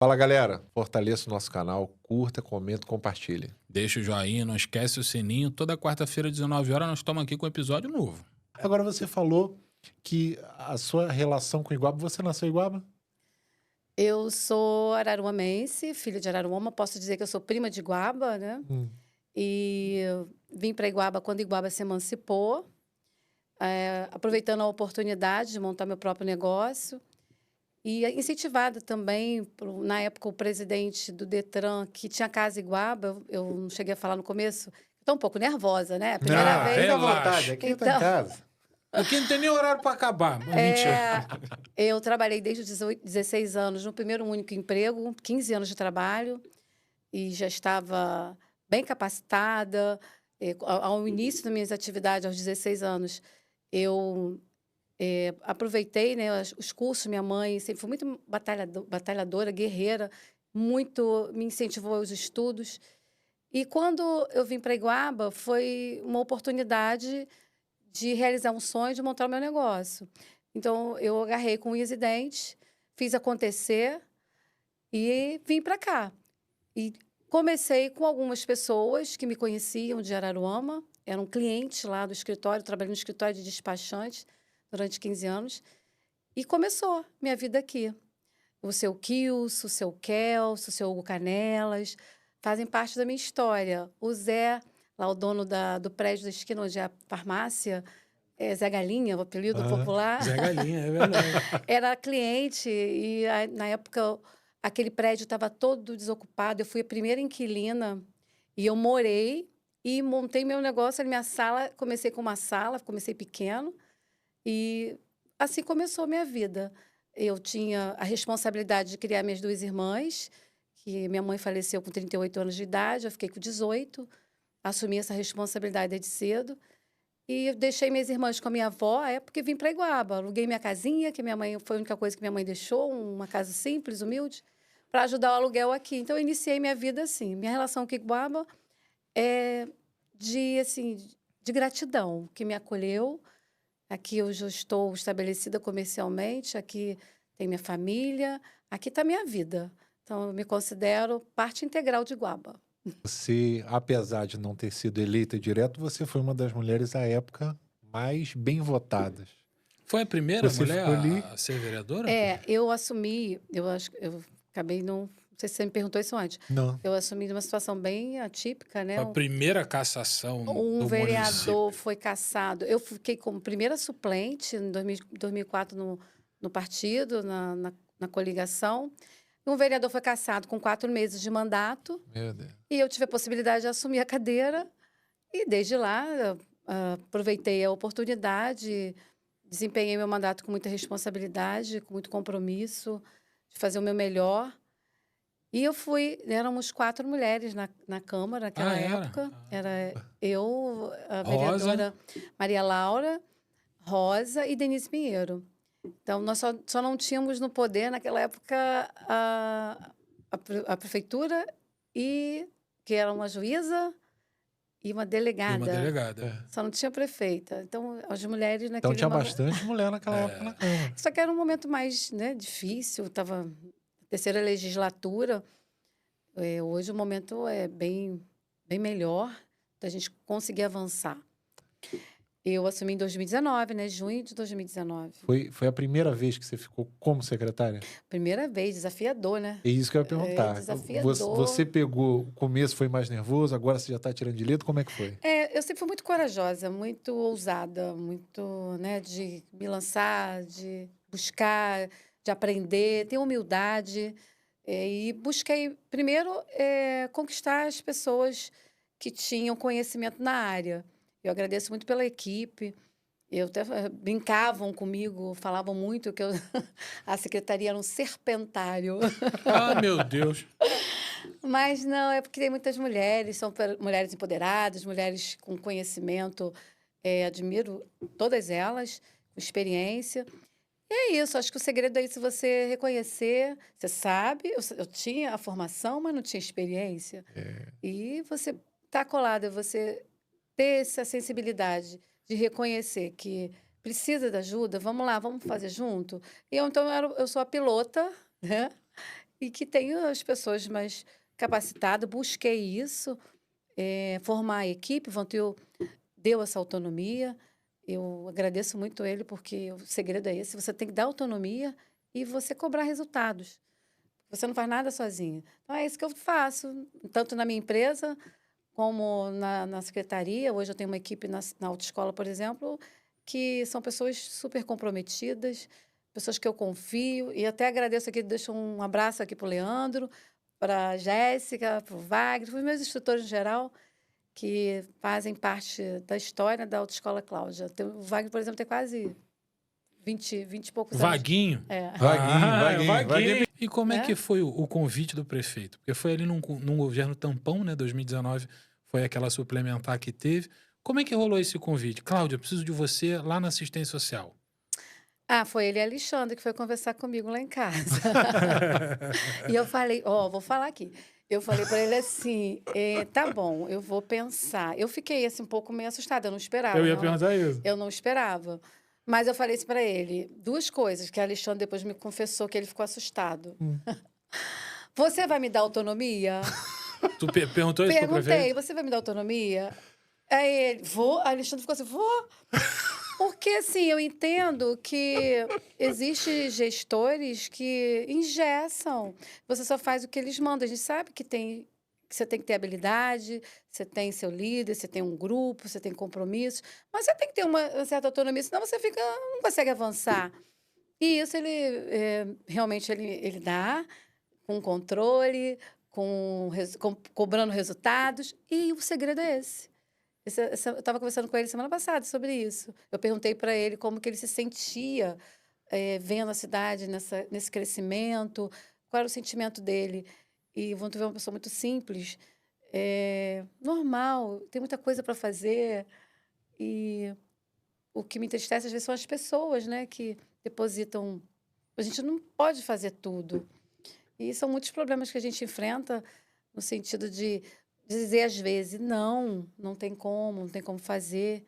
Fala, galera. Fortaleça o nosso canal, curta, comenta, compartilha. Deixa o joinha, não esquece o sininho. Toda quarta-feira, 19 horas, nós estamos aqui com um episódio novo. Agora você falou que a sua relação com Iguaba, você nasceu em Iguaba? Eu sou araruamense, filha de Araruama, posso dizer que eu sou prima de Iguaba, né? Hum. E vim para Iguaba quando Iguaba se emancipou, aproveitando a oportunidade de montar meu próprio negócio. E incentivada também, na época, o presidente do Detran, que tinha casa em Iguaba, eu não cheguei a falar no começo, estou um pouco nervosa, né? A primeira Ah, vez. fica à relaxa. vontade, aqui tá em Então, casa. Aqui não tem nem horário para acabar. Mas mentira. Eu trabalhei desde os 16 anos no primeiro único emprego, 15 anos de trabalho, e já estava bem capacitada. Ao início das minhas atividades, aos 16 anos, eu aproveitei, né, os cursos. Minha mãe sempre foi muito batalhadora, guerreira, muito me incentivou aos estudos. E quando eu vim para Iguaba, foi uma oportunidade de realizar um sonho, de montar o meu negócio. Então, eu agarrei com unhas e dentes, fiz acontecer e vim para cá. E comecei com algumas pessoas que me conheciam de Araruama, eram clientes lá do escritório, trabalhei no escritório de despachante durante 15 anos, e começou minha vida aqui. O seu Kilson, o seu Kelso, o seu Hugo Canelas, fazem parte da minha história. O Zé, lá o dono do prédio da esquina, onde é a farmácia, Zé Galinha, o apelido popular, Zé Galinha, é verdade. era cliente e na época aquele prédio estava todo desocupado. Eu fui a primeira inquilina e eu morei e montei meu negócio, minha sala. Comecei com uma sala, comecei pequeno e assim começou a minha vida. Eu tinha a responsabilidade de criar minhas duas irmãs, que minha mãe faleceu com 38 anos de idade, eu fiquei com 18, assumi essa responsabilidade desde cedo. E eu deixei minhas irmãs com a minha avó, à época, e vim para Iguaba. Aluguei minha casinha, que minha mãe foi a única coisa que minha mãe deixou, uma casa simples, humilde, para ajudar o aluguel aqui. Então, eu iniciei minha vida assim. Minha relação com Iguaba é assim, de gratidão, que me acolheu. Aqui eu já estou estabelecida comercialmente, aqui tem minha família, aqui está minha vida. Então, eu me considero parte integral de Iguaba. Você, apesar de não ter sido eleita direto, você foi uma das mulheres à época mais bem votadas. Foi a primeira Você mulher ficou ali? a ser vereadora? Eu assumi, eu acabei não sei se você me perguntou isso antes. Não. Eu assumi de uma situação bem atípica, né? Foi a primeira cassação Um do vereador município. foi cassado. Eu fiquei como primeira suplente em 2004 no partido, na coligação. Um vereador foi cassado com 4 meses de mandato Meu Deus. e eu tive a possibilidade de assumir a cadeira. E desde lá, aproveitei a oportunidade, desempenhei meu mandato com muita responsabilidade, com muito compromisso, de fazer o meu melhor. E éramos 4 mulheres na Câmara naquela Era? época. Era eu, a Rosa. vereadora Maria Laura, Rosa e Denise Pinheiro. Então, nós só não tínhamos no poder, naquela época, a prefeitura, que era uma juíza e uma E delegada. uma delegada. Só não tinha prefeita. Então, as mulheres Então naquele tinha momento... bastante mulher naquela época na Câmara. Só que era um momento mais, né, difícil, estava na terceira legislatura. Hoje o momento é bem melhor da gente conseguir avançar. Eu assumi em 2019, né? Junho de 2019. Foi a primeira vez que você ficou como secretária? Primeira vez, desafiador, né? É isso que eu ia perguntar. Desafiador. Você pegou, o começo foi mais nervoso, agora você já está tirando de letra, como é que foi? Eu sempre fui muito corajosa, muito ousada, muito, né, de me lançar, de buscar, de aprender, ter humildade. E busquei, primeiro, conquistar as pessoas que tinham conhecimento na área. Eu agradeço muito pela equipe. Eu até brincavam comigo, falavam muito que a secretaria era um serpentário. Ah, meu Deus. Mas não, é porque tem muitas mulheres, são mulheres empoderadas, mulheres com conhecimento. Admiro todas elas, com experiência. E é isso, acho que o segredo é se você reconhecer. Você sabe, eu tinha a formação, mas não tinha experiência. E você tá colada, você ter essa sensibilidade de reconhecer que precisa de ajuda, vamos lá, vamos fazer junto. Então, eu sou a pilota, né? e que tenho as pessoas mais capacitadas. Busquei isso, formar a equipe, deu essa autonomia. Eu agradeço muito ele, porque o segredo é esse: você tem que dar autonomia e você cobrar resultados. Você não faz nada sozinho. Então, é isso que eu faço, tanto na minha empresa como na secretaria. Hoje eu tenho uma equipe na autoescola, por exemplo, que são pessoas super comprometidas, pessoas que eu confio. E até agradeço aqui, deixo um abraço aqui para o Leandro, para a Jéssica, para o Wagner, para os meus instrutores em geral, que fazem parte da história da Autoescola Cláudia. O Wagner, por exemplo, tem quase 20 e poucos anos. Vaguinho. Vaguinho. E como é É? que foi o convite do prefeito? Porque foi ali num governo tampão, né? 2019 foi aquela suplementar que teve. Como é que rolou esse convite? Cláudia, eu preciso de você lá na assistência social. Foi ele e a Alexandre que foi conversar comigo lá em casa. E eu falei, vou falar aqui. Eu falei para ele assim, tá bom, eu vou pensar. Eu fiquei assim um pouco meio assustada, eu não esperava. Eu ia não. perguntar isso. Eu não esperava. Mas eu falei isso para ele, duas coisas que a Alexandre depois me confessou que ele ficou assustado. Você vai me dar autonomia? Tu perguntou isso pro Perguntei, prefeito? você vai me dar autonomia? Aí ele, vou. A Alexandre ficou assim, vou. Porque, assim, eu entendo que existem gestores que engessam. Você só faz o que eles mandam. A gente sabe que você tem que ter habilidade, você tem seu líder, você tem um grupo, você tem compromissos, mas você tem que ter uma certa autonomia, senão você não consegue avançar. E isso realmente ele dá com controle, cobrando resultados, e o segredo é esse. Eu estava conversando com ele semana passada sobre isso. Eu perguntei para ele como que ele se sentia vendo a cidade nesse crescimento, qual era o sentimento dele. E vamos ver uma pessoa muito simples, normal, tem muita coisa para fazer. E o que me entristece às vezes são as pessoas, né, que depositam. A gente não pode fazer tudo. E são muitos problemas que a gente enfrenta no sentido de dizer às vezes, não tem como fazer.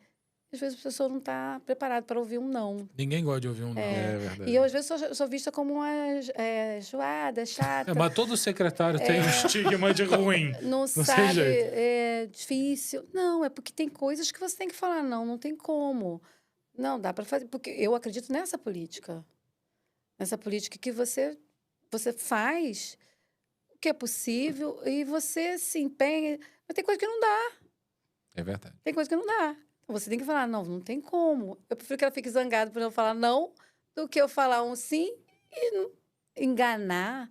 Às vezes a pessoa não está preparada para ouvir um não. Ninguém gosta de ouvir um não. É verdade. E eu, às vezes, sou vista como uma joada, chata. Mas todo secretário tem um estigma de ruim. Não sei sabe, jeito. é difícil. Não, é porque tem coisas que você tem que falar não tem como. Não, dá para fazer. Porque eu acredito nessa política. Nessa política que você faz o que é possível e você se empenha. Mas tem coisa que não dá. É verdade. Tem coisa que não dá. Então você tem que falar, não tem como. Eu prefiro que ela fique zangada por eu falar não do que eu falar um sim e enganar.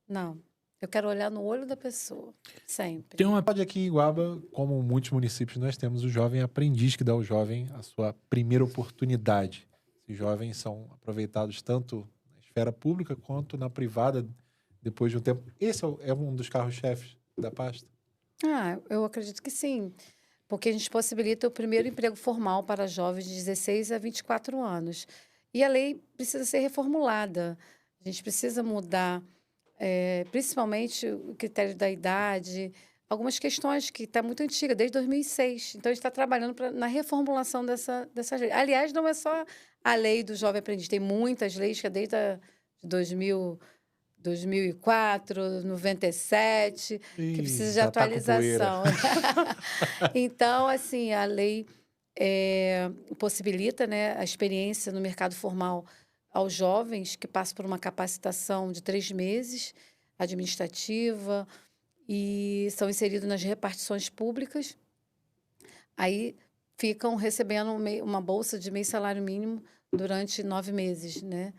Não. Eu quero olhar no olho da pessoa, sempre. Tem uma... Pode aqui em Iguaba, como muitos municípios, nós temos o jovem aprendiz que dá ao jovem a sua primeira oportunidade. Esses jovens são aproveitados tanto na esfera pública quanto na privada depois de um tempo. Esse é um dos carros-chefes da pasta? Eu acredito que sim. Porque a gente possibilita o primeiro emprego formal para jovens de 16 a 24 anos. E a lei precisa ser reformulada. A gente precisa mudar, principalmente o critério da idade, algumas questões que está muito antiga, desde 2006. Então, a gente está trabalhando na reformulação dessa lei. Aliás, não é só a lei do jovem aprendiz, tem muitas leis que é desde 2004, 97, que precisa de atualização. Então, assim, a lei possibilita, né, a experiência no mercado formal aos jovens que passam por uma capacitação de 3 meses, administrativa, e são inseridos nas repartições públicas. Aí ficam recebendo uma bolsa de meio salário mínimo durante 9 meses, né?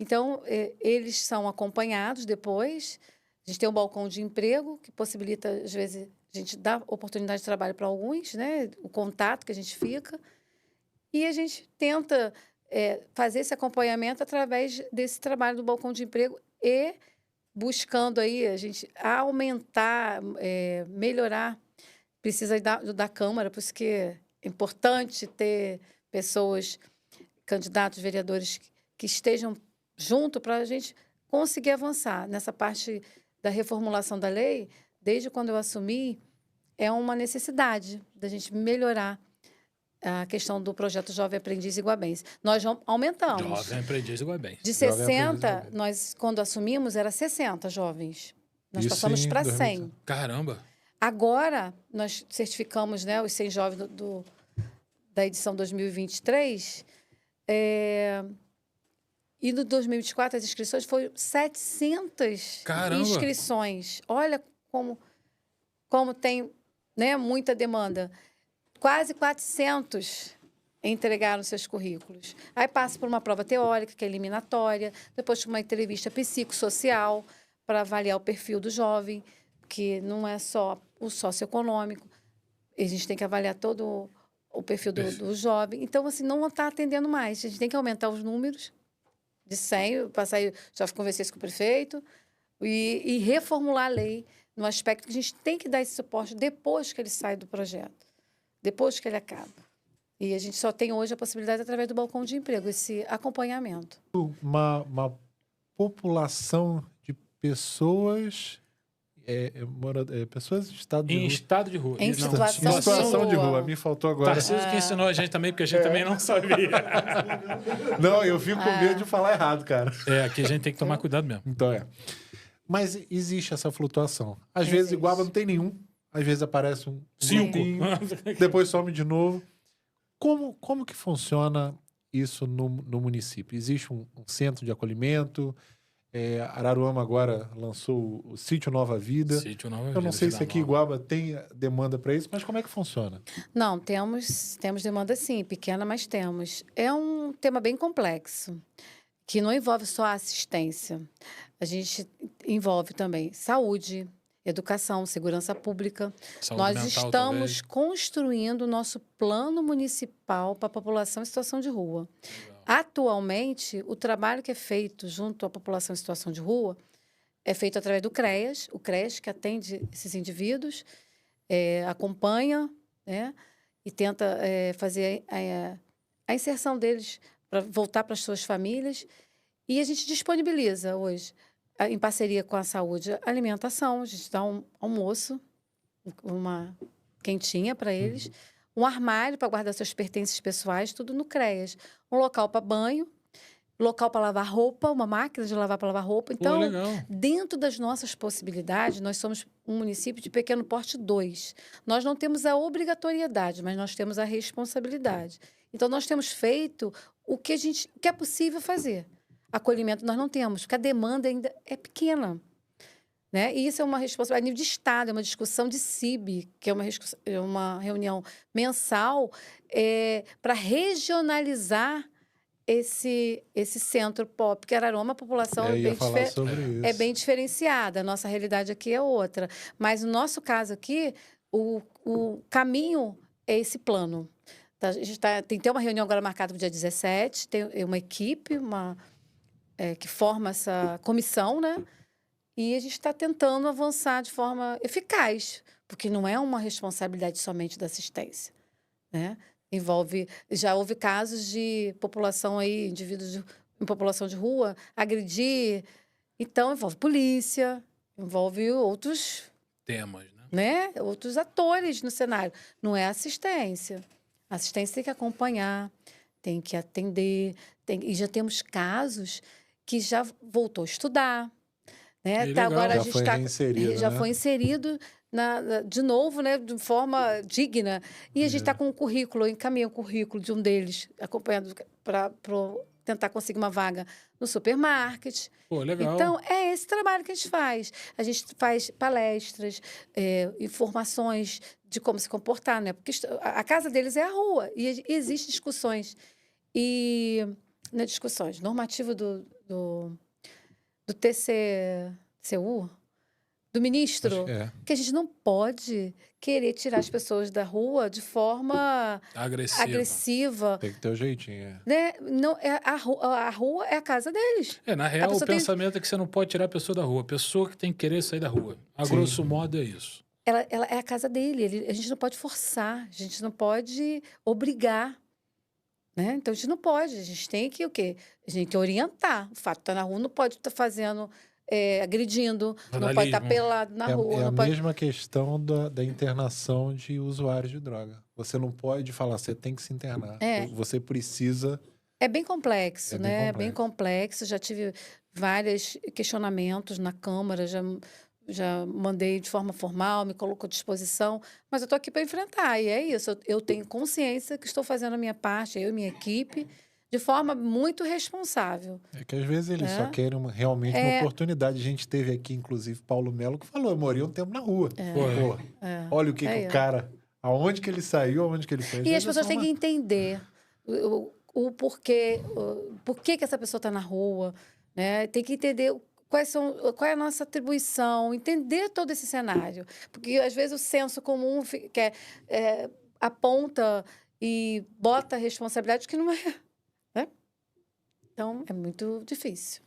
Então, eles são acompanhados depois. A gente tem um balcão de emprego que possibilita, às vezes, a gente dá oportunidade de trabalho para alguns, né? O contato que a gente fica. E a gente tenta fazer esse acompanhamento através desse trabalho do balcão de emprego e buscando aí a gente aumentar, melhorar. Precisa da Câmara, por isso que é importante ter pessoas, candidatos, vereadores que estejam junto para a gente conseguir avançar nessa parte da reformulação da lei. Desde quando eu assumi, é uma necessidade da gente melhorar a questão do projeto Jovem Aprendiz Iguabense. Nós aumentamos. Jovem Aprendiz Iguabense. De Jovem Aprendiz 60, Iguabense. nós, quando assumimos, era 60 jovens. Nós Isso passamos em para 2019. 100. Caramba. Agora, nós certificamos, né, os 100 jovens da edição 2023. E no 2024, as inscrições foram 700 Caramba. inscrições. Olha como tem, né, muita demanda. Quase 400 entregaram seus currículos. Aí passa por uma prova teórica, que é eliminatória, depois uma entrevista psicossocial para avaliar o perfil do jovem, que não é só o socioeconômico, a gente tem que avaliar todo o perfil do jovem. Então, assim, não está atendendo mais. A gente tem que aumentar os números de 100, já conversei isso com o prefeito, e reformular a lei no aspecto que a gente tem que dar esse suporte depois que ele sai do projeto, depois que ele acaba. E a gente só tem hoje a possibilidade, através do balcão de emprego, esse acompanhamento. Uma população de pessoas... pessoas em estado de Em rua. estado de rua. Em Não, situação de rua. rua. Me faltou agora. Tarcísio que ensinou a gente também, porque a gente também não sabia. Não, eu fico com medo de falar errado, cara. Aqui a gente tem que tomar cuidado mesmo. Então Mas existe essa flutuação. Às vezes, Existe. Iguaba não tem nenhum. Às vezes aparece um 5. grupinho, depois some de novo. Como que funciona isso no município? Existe um centro de acolhimento? Araruama agora lançou o Sítio Nova Vida. Sítio Nova Eu não Vida, sei Vida se aqui em Nova. Iguaba tem demanda para isso, mas como é que funciona? Não, temos demanda sim, pequena, mas temos. É um tema bem complexo, que não envolve só a assistência. A gente envolve também saúde, educação, segurança pública. Saúde Nós mental estamos construindo o nosso plano municipal para a população em situação de rua. Atualmente, o trabalho que é feito junto à população em situação de rua é feito através do CREAS, o CREAS que atende esses indivíduos, acompanha, né, e tenta fazer a inserção deles para voltar para as suas famílias. E a gente disponibiliza hoje, em parceria com a saúde, alimentação. A gente dá um almoço, uma quentinha para eles, um armário para guardar seus pertences pessoais, tudo no CREAS. Um local para banho, local para lavar roupa, uma máquina de lavar para lavar roupa. Então, legal. dentro das nossas possibilidades, nós somos um município de pequeno porte 2. Nós não temos a obrigatoriedade, mas nós temos a responsabilidade. Então, nós temos feito o que é possível fazer. Acolhimento nós não temos, porque a demanda ainda é pequena. Né? E isso é uma responsabilidade a nível de Estado, é uma discussão de CIB, que é uma reunião mensal para regionalizar esse centro pop, porque Araruama, a população é bem diferenciada, a nossa realidade aqui é outra. Mas no nosso caso aqui, o caminho é esse plano. Tá? A gente tem que ter uma reunião agora marcada para o dia 17, tem uma equipe que forma essa comissão, né? E a gente está tentando avançar de forma eficaz, porque não é uma responsabilidade somente da assistência, né? Já houve casos de população aí, indivíduos em população de rua, agredir. Então, envolve polícia, envolve outros temas, né? Outros atores no cenário. Não é assistência. A assistência tem que acompanhar, tem que atender. E já temos casos que já voltou a estudar. Né? Agora a gente já foi inserido de novo, né? De forma digna. E a gente está com um currículo, encaminha o currículo de um deles, acompanhando para tentar conseguir uma vaga no supermarket. Pô, legal. Então, é esse trabalho que a gente faz. A gente faz palestras, informações de como se comportar, né? Porque a casa deles é a rua e existem discussões. E, né, discussões, normativa do TCU, do ministro, que a gente não pode querer tirar as pessoas da rua de forma agressiva. Tem que ter o jeitinho. Né? Não, a rua é a casa deles. Na real, o pensamento é que você não pode tirar a pessoa da rua. A pessoa que tem que querer sair da rua. A grosso modo é isso. Ela é a casa dele. A gente não pode forçar, a gente não pode obrigar. Né? Então, a gente não pode. A gente tem que o quê? A gente tem que orientar. O fato de estar na rua não pode estar fazendo, agredindo, não pode estar pelado na rua. É a mesma questão da internação de usuários de droga. Você não pode falar, você tem que se internar. É. Você precisa... É bem complexo, É bem né? É complexo. bem complexo. Já tive vários questionamentos na Câmara, já mandei de forma formal, me coloco à disposição, mas eu estou aqui para enfrentar, e é isso. Eu tenho consciência que estou fazendo a minha parte, eu e minha equipe, de forma muito responsável. É que às vezes eles só querem realmente uma oportunidade. A gente teve aqui, inclusive, Paulo Melo, que falou, eu morei um tempo na rua. Pô, olha o que o cara... Aonde que ele saiu, aonde que ele fez. E as pessoas têm que entender o porquê, por que essa pessoa está na rua, né? Tem que entender qual é a nossa atribuição, entender todo esse cenário. Porque, às vezes, o senso comum aponta e bota a responsabilidade que não é. Né? Então, é muito difícil.